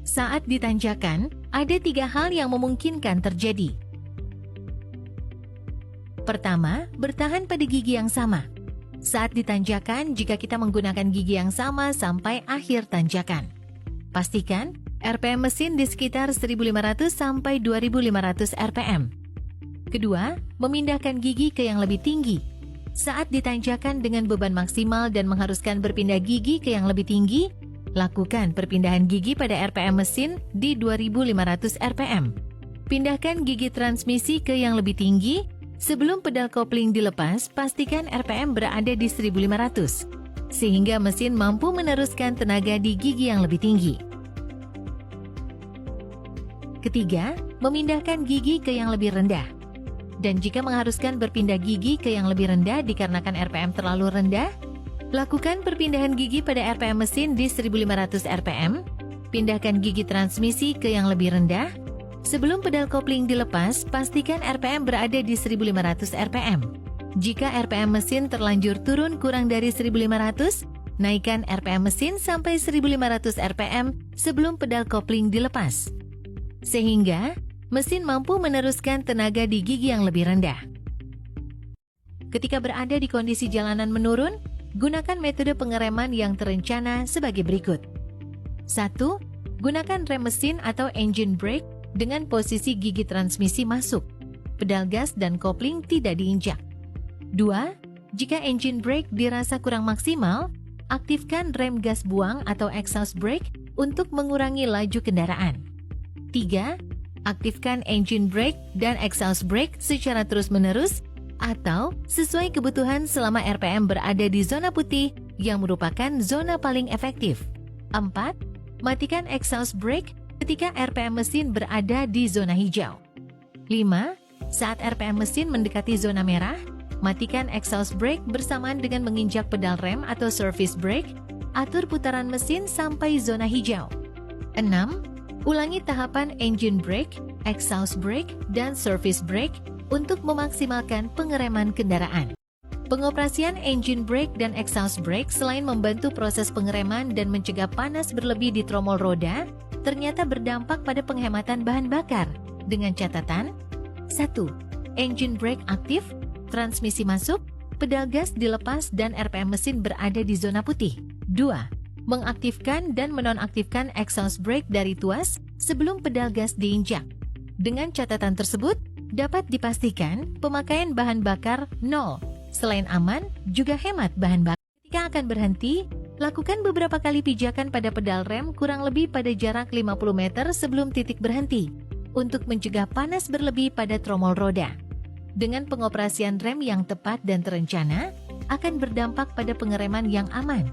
Saat ditanjakan, ada 3 hal yang memungkinkan terjadi. Pertama, bertahan pada gigi yang sama. Saat ditanjakan, jika kita menggunakan gigi yang sama sampai akhir tanjakan. Pastikan RPM mesin di sekitar 1500 sampai 2500 RPM. Kedua, memindahkan gigi ke yang lebih tinggi. Saat ditanjakan dengan beban maksimal dan mengharuskan berpindah gigi ke yang lebih tinggi, lakukan perpindahan gigi pada RPM mesin di 2500 RPM. Pindahkan gigi transmisi ke yang lebih tinggi. Sebelum pedal kopling dilepas, pastikan RPM berada di 1500, sehingga mesin mampu meneruskan tenaga di gigi yang lebih tinggi. Ketiga, memindahkan gigi ke yang lebih rendah. Dan jika mengharuskan berpindah gigi ke yang lebih rendah dikarenakan RPM terlalu rendah, lakukan perpindahan gigi pada RPM mesin di 1500 RPM, pindahkan gigi transmisi ke yang lebih rendah. Sebelum pedal kopling dilepas, pastikan RPM berada di 1500 RPM. Jika RPM mesin terlanjur turun kurang dari 1500, naikkan RPM mesin sampai 1500 RPM sebelum pedal kopling dilepas. Sehingga mesin mampu meneruskan tenaga di gigi yang lebih rendah. Ketika berada di kondisi jalanan menurun, gunakan metode pengereman yang terencana sebagai berikut. 1. Gunakan rem mesin atau engine brake dengan posisi gigi transmisi masuk. Pedal gas dan kopling tidak diinjak. 2. Jika engine brake dirasa kurang maksimal, aktifkan rem gas buang atau exhaust brake untuk mengurangi laju kendaraan. 3. Aktifkan engine brake dan exhaust brake secara terus-menerus atau sesuai kebutuhan selama RPM berada di zona putih yang merupakan zona paling efektif. 4. Matikan exhaust brake ketika RPM mesin berada di zona hijau. 5. Saat RPM mesin mendekati zona merah, matikan exhaust brake bersamaan dengan menginjak pedal rem atau service brake. Atur putaran mesin sampai zona hijau. 6. Ulangi tahapan engine brake, exhaust brake, dan service brake untuk memaksimalkan pengereman kendaraan. Pengoperasian engine brake dan exhaust brake selain membantu proses pengereman dan mencegah panas berlebih di tromol roda, ternyata berdampak pada penghematan bahan bakar dengan catatan 1. Engine brake aktif, transmisi masuk, pedal gas dilepas dan RPM mesin berada di zona putih. 2. Mengaktifkan dan menonaktifkan exhaust brake dari tuas sebelum pedal gas diinjak. Dengan catatan tersebut, dapat dipastikan pemakaian bahan bakar 0. Selain aman, juga hemat bahan bakar. Ketika akan berhenti, lakukan beberapa kali pijakan pada pedal rem kurang lebih pada jarak 50 meter sebelum titik berhenti, untuk mencegah panas berlebih pada tromol roda. Dengan pengoperasian rem yang tepat dan terencana, akan berdampak pada pengereman yang aman.